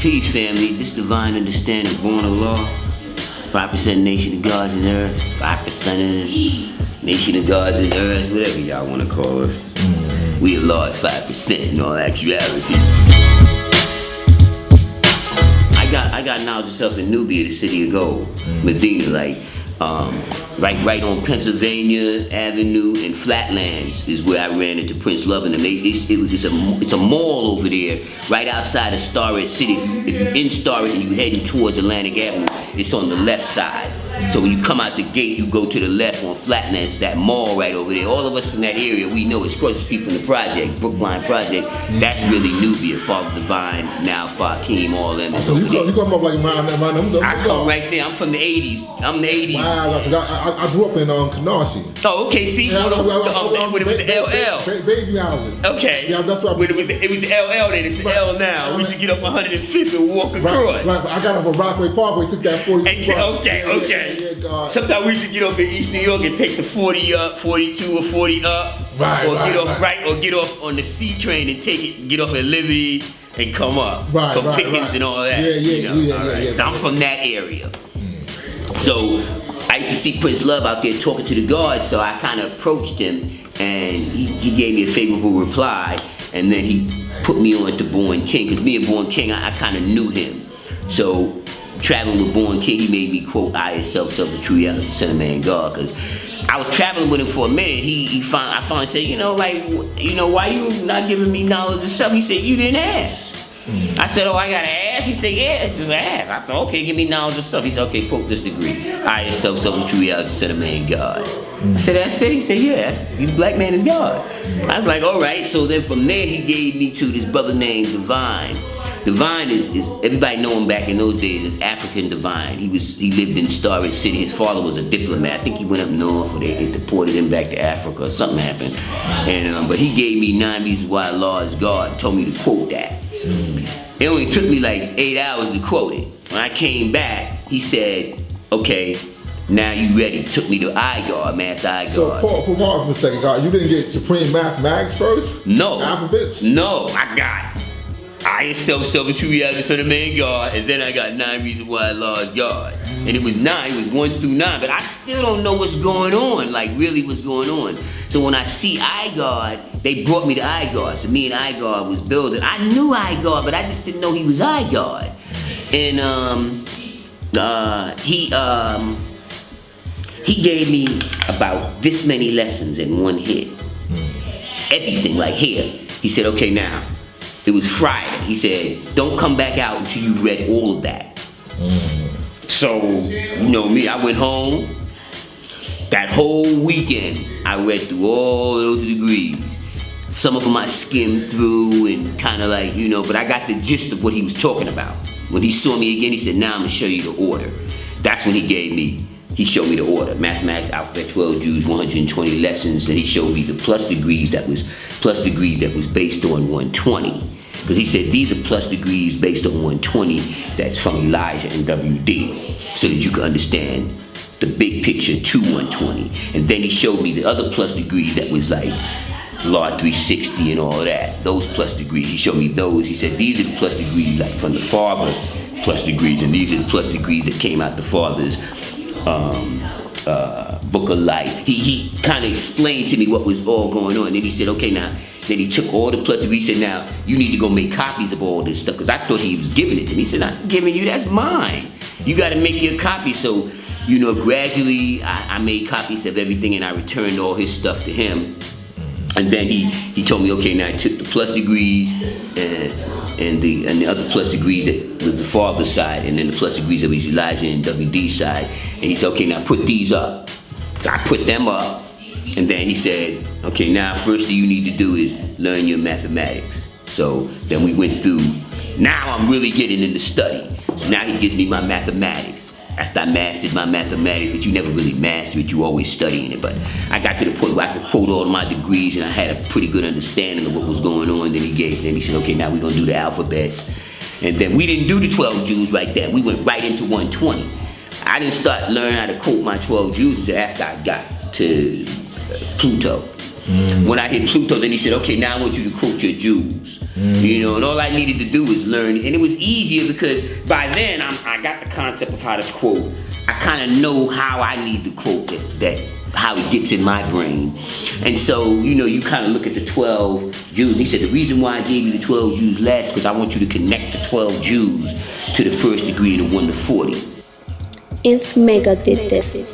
Peace, family. This divine understanding, born of law. 5% nation of gods and earth. 5%ers, nation of gods and earth, whatever y'all want to call us. We at law is 5% in all actuality. I got knowledge of self in Nubia, the city of gold. Medina, like right on Pennsylvania Avenue and Flatlands is where I ran into Prince Love and them. It's a mall over there, right outside of Starrett City. If you're in Starrett and you're heading towards Atlantic Avenue, it's on the left side. So when you come out the gate, you go to the left on Flatlands, that mall right over there. All of us from that area, we know it's across the street from the project, Brookline Project. That's really Nubia, Father Divine, now Fakeem, all them. So you come up like mine. I come right there. I'm from the 80s. I'm the 80s. Wow, I grew up in Canarsie. Oh, okay. See, when it was the LL. Baby housing. Okay. Yeah, that's what. When it was the LL then, it's the L now. We used to get up 105th and walk across. Right, I got up on Rockaway Parkway, took that 40. Okay. Yeah, sometimes we should get off in East New York and take the 40 up, 42 or 40 up, or get off on the C train and get off at Liberty and come up from Pickens and all that. Yeah. So I'm from that area. So I used to see Prince Love out there talking to the guards, so I kind of approached him and he gave me a favorable reply, and then he put me on to Born King, because me and Born King, I kind of knew him. So traveling with Born King, he made me quote, I itself, the true reality, son of man, God, because I was traveling with him for a minute. I finally said, why you not giving me knowledge of self? He said, you didn't ask. I said, oh, I gotta ask? He said, yeah, just ask. I said, okay, give me knowledge of self. He said, okay, quote this degree. I itself, the true reality, son of man, God. I said, that's it? He said, yes, the black man is God. I was like, all right. So then from there, he gave me to this brother named Divine. Divine is everybody know him back in those days as African Divine. He lived in Starrett City. His father was a diplomat. I think he went up north, or they deported him back to Africa, or something happened. And but he gave me 9 reasons why Allah is God. Told me to quote that. It only took me like 8 hours to quote it. When I came back, he said, okay, now you ready. Took me to iGod, Master iGod. So pause for a second, God. You didn't get Supreme Mathematics first? No. Alphabets? No, I got I itself, the true reality, son of man, God, and then I got 9 reasons why Allah is God. And it was 9, it was 1 through 9, but I still don't know what's going on, like really what's going on. So when I see iGod, they brought me to iGod. So me and iGod was building. I knew iGod, but I just didn't know he was iGod. And he gave me about this many lessons in one hit. Everything, like here. He said, okay, now. It was Friday. He said, don't come back out until you've read all of that. So, you know me, I went home. That whole weekend, I read through all those degrees. Some of them I skimmed through and kind of like, but I got the gist of what he was talking about. When he saw me again, he said, now I'm gonna show you the order. That's when he showed me the order. Mathematics, alphabet, 12 Jews, 120 lessons. Then he showed me the plus degrees that was based on 120. Because he said these are plus degrees based on 120 that's from Elijah and WD. So that you can understand the big picture to 120. And then he showed me the other plus degrees that was like Law 360 and all of that. Those plus degrees, he showed me those. He said these are the plus degrees like from the Father plus degrees, and these are the plus degrees that came out the Father's book of life. He kind of explained to me what was all going on. And then he said, okay, now. Then he took all the plus degrees. He said, now you need to go make copies of all this stuff, because I thought he was giving it to me. He said, I'm giving you, that's mine. You got to make your copy. So, gradually I made copies of everything, and I returned all his stuff to him. And then he told me, okay, now I took the plus degrees and the other plus degrees that was the Father's side, and then the plus degrees that was Elijah and WD side. And he said, okay, now put these up. So I put them up, and then he said, okay, now first thing you need to do is learn your mathematics. So then we went through, now I'm really getting into study. So now he gives me my mathematics. After I mastered my mathematics, but you never really master it, you always studying it. But I got to the point where I could quote all of my degrees, and I had a pretty good understanding of what was going on. Then he said, okay, now we're gonna do the alphabets. And then we didn't do the 12 Jews like that. We went right into 120. I didn't start learning how to quote my 12 Jews until after I got to Pluto. When I hit Pluto, then he said, okay, now I want you to quote your Jews. You know, and all I needed to do was learn, and it was easier because by then I got the concept of how to quote. I kind of know how I need to quote that how it gets in my brain. And so, you know, you kind of look at the 12 Jews. He said, the reason why I gave you the 12 Jews last, because I want you to connect the 12 Jews to the first degree and the 1 to 40. If Mecca did this,